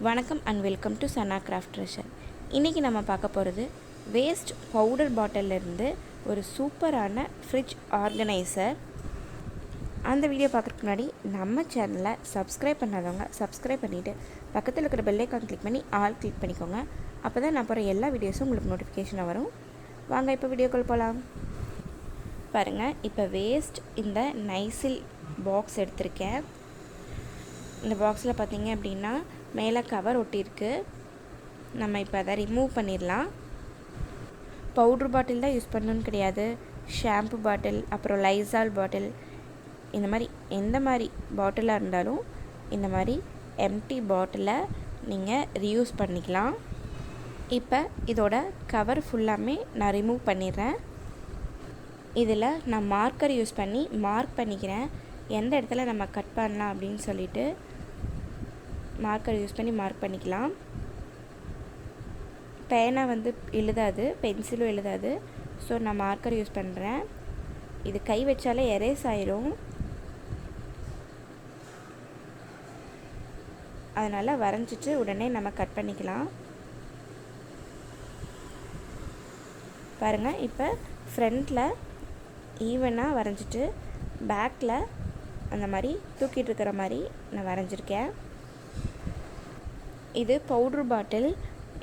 வணக்கம் and welcome to Sana craft treasure. இன்றைக்கி நம்ம பார்க்க போகிறது வேஸ்ட் பவுடர் பாட்டிலிருந்து ஒரு சூப்பரான ஃப்ரிட்ஜ் ஆர்கனைசர். அந்த வீடியோ பார்க்குறதுக்கு முன்னாடி நம்ம சேனலை சப்ஸ்கிரைப் பண்ணாதவங்க சப்ஸ்கிரைப் பண்ணிவிட்டு பக்கத்தில் இருக்கிற பெல் ஐக்கான் கிளிக் பண்ணி ஆல் கிளிக் பண்ணிக்கோங்க. அப்போ தான் நான் போகிற எல்லா வீடியோஸும் உங்களுக்கு நோட்டிஃபிகேஷனாக வரும். வாங்க இப்போ வீடியோக்குள் போகலாம். பாருங்கள், இப்போ வேஸ்ட் இந்த நைசில் பாக்ஸ் எடுத்திருக்கேன். இந்த பாக்ஸில் பார்த்தீங்க அப்படின்னா மேலே கவர் ஒட்டியிருக்கு. நம்ம இப்போ அதை ரிமூவ் பண்ணிடலாம். பவுட்ரு பாட்டில் தான் யூஸ் பண்ணணுன்னு கிடையாது. ஷாம்பு பாட்டில், அப்புறம் லைசால் பாட்டில், இந்த மாதிரி எந்த மாதிரி பாட்டிலாக இருந்தாலும் இந்த மாதிரி எம்டி பாட்டிலை நீங்கள் ரீயூஸ் பண்ணிக்கலாம். இப்போ இதோட கவர் ஃபுல்லாமே நான் ரிமூவ் பண்ணிடுறேன். இதில் நான் மார்க்கர் யூஸ் பண்ணி மார்க் பண்ணிக்கிறேன். எந்த இடத்துல நம்ம கட் பண்ணலாம் அப்படின்னு சொல்லிட்டு மார்க்கர் யூஸ் பண்ணி மார்க் பண்ணிக்கலாம். பேனா எழுதாது, பென்சிலும் எழுதாது. ஸோ நான் மார்க்கர் யூஸ் பண்ணுறேன். இது கை வச்சாலே எரேஸ் ஆயிரும். அதனால் வரைஞ்சிட்டு உடனே நம்ம கட் பண்ணிக்கலாம். பாருங்கள், இப்போ ஃப்ரண்ட்டில் ஈவனாக வரைஞ்சிட்டு பேக்கில் அந்த மாதிரி தூக்கிட்டு இருக்கிற மாதிரி நான் வரைஞ்சிருக்கேன். இது பவுட்ரு பாட்டில்.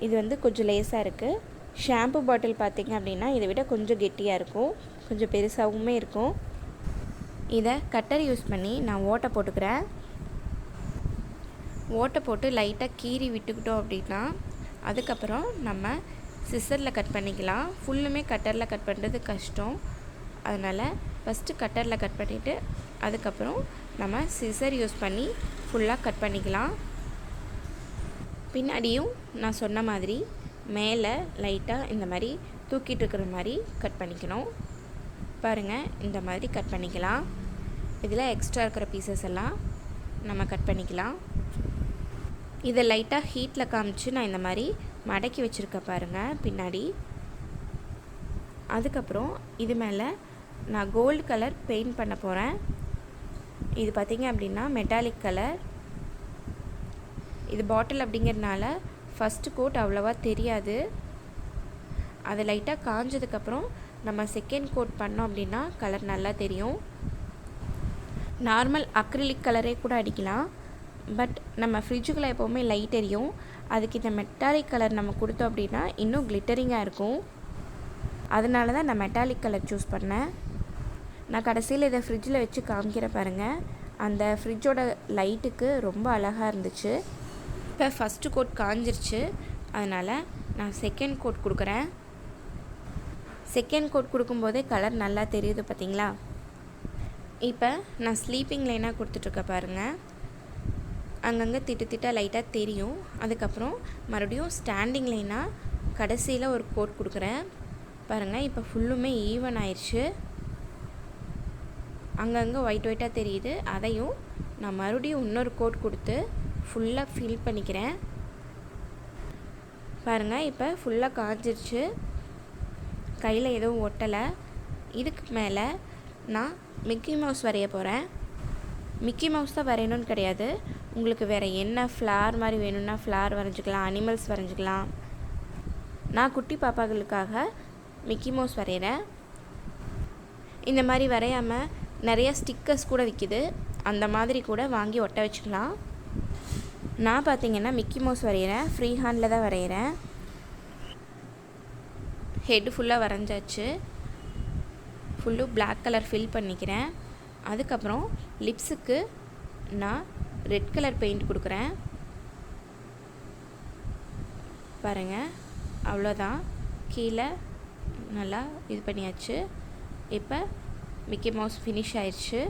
இது கொஞ்சம் லேஸாக இருக்குது. ஷாம்பு பாட்டில் பார்த்திங்க அப்படின்னா இதை விட கொஞ்சம் கெட்டியாக இருக்கும், கொஞ்சம் பெருசாகவுமே இருக்கும். இதை கட்டர் யூஸ் பண்ணி நான் ஓட்டை போட்டுக்கிறேன். ஓட்டை போட்டு லைட்டாக கீறி விட்டுக்கிட்டோம் அப்படின்னா அதுக்கப்புறம் நம்ம சிசரில் கட் பண்ணிக்கலாம். ஃபுல்லுமே கட்டரில் கட் பண்ணுறது கஷ்டம். அதனால் ஃபஸ்ட்டு கட்டரில் கட் பண்ணிவிட்டு அதுக்கப்புறம் நம்ம சிசர் யூஸ் பண்ணி ஃபுல்லாக கட் பண்ணிக்கலாம். பின்னாடியும் நான் சொன்ன மாதிரி மேலே லைட்டாக இந்த மாதிரி தூக்கிட்டு இருக்கிற மாதிரி கட் பண்ணிக்கணும். பாருங்கள், இந்த மாதிரி கட் பண்ணிக்கலாம். இதில் எக்ஸ்ட்ரா இருக்கிற பீசஸ் எல்லாம் நம்ம கட் பண்ணிக்கலாம். இதை லைட்டாக ஹீட்டில் காமிச்சு நான் இந்த மாதிரி மடக்கி வச்சுருக்கேன் பாருங்கள் பின்னாடி. அதுக்கப்புறம் இது மேலே நான் கோல்டு கலர் பெயிண்ட் பண்ண போகிறேன். இது பார்த்திங்க அப்படின்னா மெட்டாலிக் கலர். இது பாட்டில் அப்படிங்கிறதுனால ஃபஸ்ட்டு கோட் அவ்வளோவா தெரியாது. அது லைட்டாக காஞ்சதுக்கப்புறம் நம்ம செகண்ட் கோட் பண்ணோம் அப்படின்னா கலர் நல்லா தெரியும். நார்மல் அக்ரிலிக் கலரே கூட அடிக்கலாம். பட் நம்ம ஃப்ரிட்ஜுக்குள்ளே எப்போவுமே லைட் எரியும். அதுக்கு இந்த மெட்டாலிக் கலர் நம்ம கொடுத்தோம் அப்படின்னா இன்னும் கிளிட்டரிங்காக இருக்கும். அதனால தான் நான் மெட்டாலிக் கலர் சூஸ் பண்ணேன். நான் கடைசியில் இதை ஃப்ரிட்ஜில் வச்சு காமிக்கிற பாருங்கள். அந்த ஃப்ரிட்ஜோட லைட்டுக்கு ரொம்ப அழகாக இருந்துச்சு. இப்போ ஃபஸ்ட்டு கோட் காஞ்சிருச்சு. அதனால் நான் செகண்ட் கோட் கொடுக்குறேன். செகண்ட் கோட் கொடுக்கும்போதே கலர் நல்லா தெரியுது பார்த்திங்களா. இப்போ நான் ஸ்லீப்பிங் லைனாக கொடுத்துட்ருக்க பாருங்கள். அங்கங்கே திட்டு லைட்டாக தெரியும். அதுக்கப்புறம் மறுபடியும் ஸ்டாண்டிங் லைனாக கடைசியில் ஒரு கோட் கொடுக்குறேன் பாருங்கள். இப்போ ஃபுல்லுமே ஈவன் ஆயிடுச்சு. அங்கங்கே ஒயிட்டாக தெரியுது. அதையும் நான் மறுபடியும் இன்னொரு கோட் கொடுத்து ஃபுல்லாக ஃபில் பண்ணிக்கிறேன். பாருங்கள், இப்போ ஃபுல்லாக காஞ்சிருச்சு. கையில் எதுவும் ஒட்டலை. இதுக்கு மேலே நான் மிக்கி மவுஸ் வரைய போகிறேன். மிக்கி மவுஸ் தான் வரையணும்னு கிடையாது. உங்களுக்கு வேறு என்ன ஃப்ளார் மாதிரி வேணும்னா ஃப்ளார் வரைஞ்சிக்கலாம், அனிமல்ஸ் வரைஞ்சிக்கலாம். நான் குட்டி பாப்பாக்களுக்காக மிக்கி மவுஸ் வரைகிறேன். இந்த மாதிரி வரையாமல் நிறைய ஸ்டிக்கர்ஸ் கூட விற்கிது. அந்த மாதிரி கூட வாங்கி ஒட்ட வச்சுக்கலாம். நான் பார்த்திங்கன்னா மிக்கி மவுஸ் வரைகிறேன். ஃப்ரீ ஹேண்டில் தான் வரைகிறேன். ஹெட்டு ஃபுல்லாக வரைஞ்சாச்சு. ஃபுல்லும் பிளாக் கலர் ஃபில் பண்ணிக்கிறேன். அதுக்கப்புறம் லிப்ஸுக்கு நான் ரெட் கலர் பெயிண்ட் கொடுக்குறேன். பாருங்கள், அவ்வளோதான். கீழே நல்லா இது பண்ணியாச்சு. இப்போ மிக்கி மவுஸ் ஃபினிஷ் ஆயிடுச்சு.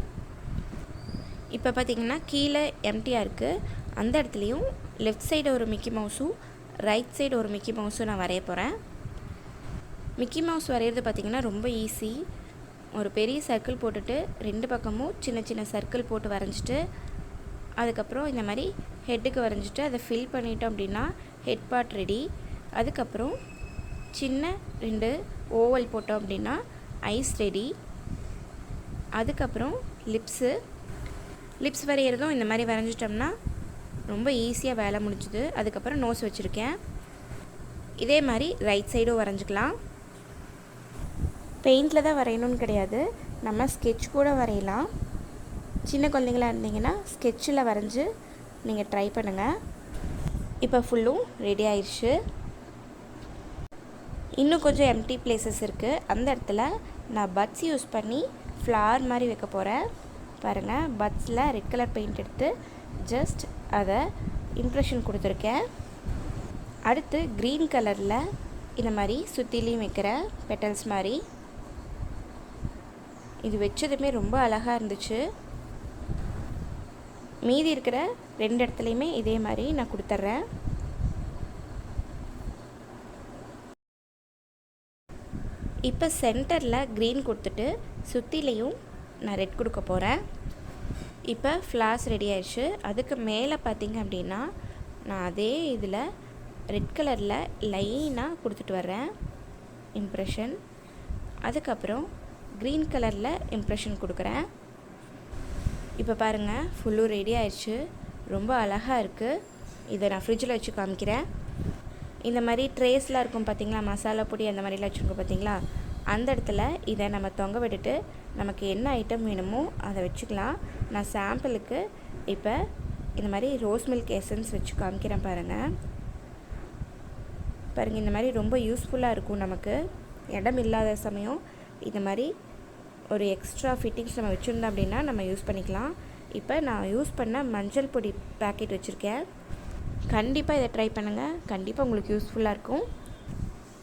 இப்போ பார்த்திங்கன்னா கீழே எம்டியாக இருக்குது. அந்த இடத்துலையும் லெஃப்ட் சைடு ஒரு மிக்கி மவுஸும் ரைட் சைடு ஒரு மிக்கி மவுஸும் நான் வரைய போகிறேன். மிக்கி மவுஸ் வரைகிறது பார்த்திங்கன்னா ரொம்ப ஈஸி. ஒரு பெரிய சர்க்கிள் போட்டுட்டு ரெண்டு பக்கமும் சின்ன சின்ன சர்க்கிள் போட்டு வரைஞ்சிட்டு அதுக்கப்புறம் இந்த மாதிரி ஹெட்டுக்கு வரைஞ்சிட்டு அதை ஃபில் பண்ணிட்டோம் அப்படின்னா ஹெட் பார்ட் ரெடி. அதுக்கப்புறம் சின்ன 2 ஓவல் போட்டோம் அப்படின்னா ஐஸ் ரெடி. அதுக்கப்புறம் லிப்ஸ் வரைகிறதும் இந்த மாதிரி வரைஞ்சிட்டோம்னா ரொம்ப ஈஸியாக வேலை முடிஞ்சுது. அதுக்கப்புறம் நோஸ் வச்சுருக்கேன். இதே மாதிரி ரைட் சைடும் வரைஞ்சிக்கலாம். பெயிண்டில் தான் வரையணும்னு கிடையாது, நம்ம ஸ்கெட்ச் கூட வரையலாம். சின்ன குழந்தைங்களாக இருந்தீங்கன்னா ஸ்கெட்சில் வரைஞ்சி நீங்கள் ட்ரை பண்ணுங்கள். இப்போ ஃபுல்லும் ரெடி ஆயிடுச்சு. இன்னும் கொஞ்சம் எம்டி பிளேசஸ் இருக்குது. அந்த இடத்துல நான் பட்ஸ் யூஸ் பண்ணி ஃப்ளார் மாதிரி வைக்க போகிறேன். பாருங்கள், பட்ஸில் ரெட் கலர் பெயிண்ட் எடுத்து ஜஸ்ட் அதை இம்ப்ரெஷன் கொடுத்துருக்கேன். அடுத்து க்ரீன் கலரில் இந்த மாதிரி சுற்றிலையும் வைக்கிறேன், பெட்டல்ஸ் மாதிரி. இது வச்சதுமே ரொம்ப அழகாக இருந்துச்சு. மீதி இருக்கிற 2 இடத்துலையுமே இதே மாதிரி நான் கொடுத்துட்றேன். இப்போ சென்டரில் க்ரீன் கொடுத்துட்டு சுற்றிலையும் நான் ரெட் கொடுக்க போகிறேன். இப்போ ஃப்ளார்ஸ் ரெடி ஆயிடுச்சு. அதுக்கு மேலே பார்த்திங்க அப்படின்னா நான் அதே இதில் ரெட் கலரில் லைனாக கொடுத்துட்டு வர்றேன் இம்ப்ரெஷன். அதுக்கப்புறம் க்ரீன் கலரில் இம்ப்ரெஷன் கொடுக்குறேன். இப்போ பாருங்கள், ஃபுல்லும் ரெடி ஆயிடுச்சு. ரொம்ப அழகாக இருக்குது. இதை நான் ஃப்ரிட்ஜில் வச்சு காமிக்கிறேன். இந்த மாதிரி ட்ரேஸ்லாம் இருக்கும் பார்த்திங்களா, மசாலா பொடி அந்த மாதிரிலாம் வச்சுருக்கோம் பார்த்திங்களா, அந்த இடத்துல இதை நம்ம தொங்க விட்டுட்டு நமக்கு என்ன ஐட்டம் வேணுமோ அதை வச்சுக்கலாம். நான் சாம்பிளுக்கு இப்போ இந்த மாதிரி ரோஸ் மில்க் எசன்ஸ் வச்சு காமிக்கிறேன். பாருங்கள், இந்த மாதிரி ரொம்ப யூஸ்ஃபுல்லாக இருக்கும். நமக்கு இடம் இல்லாத சமயம் இந்த மாதிரி ஒரு எக்ஸ்ட்ரா ஃபிட்டிங்ஸ் நம்ம வச்சுருந்தோம் அப்படின்னா நம்ம யூஸ் பண்ணிக்கலாம். இப்போ நான் யூஸ் பண்ண மஞ்சள் பொடி பேக்கெட் வச்சுருக்கேன். கண்டிப்பாக இதை ட்ரை பண்ணுங்கள். கண்டிப்பாக உங்களுக்கு யூஸ்ஃபுல்லாக இருக்கும்.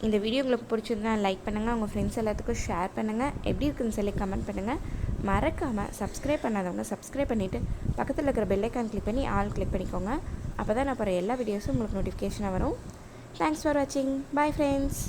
இந்த வீடியோ உங்களுக்கு பிடிச்சிருந்தா லைக் பண்ணுங்கள், உங்கள் ஃப்ரெண்ட்ஸ் எல்லாத்துக்கும் ஷேர் பண்ணுங்கள். எப்படி இருக்குன்னு சொல்லி கமெண்ட் பண்ணுங்கள். மறக்காமல் சப்ஸ்கிரைப் பண்ணாதவங்க சப்ஸ்கிரைப் பண்ணிவிட்டு பக்கத்தில் இருக்கிற பெல் ஐக்கான் கிளிக் பண்ணி ஆல் கிளிக் பண்ணிக்கோங்க. அப்போ தான் நான் போகிற எல்லா வீடியோஸும் உங்களுக்கு நோட்டிஃபிகேஷனாக வரும். தேங்க்ஸ் ஃபார் வாட்சிங். Bye friends.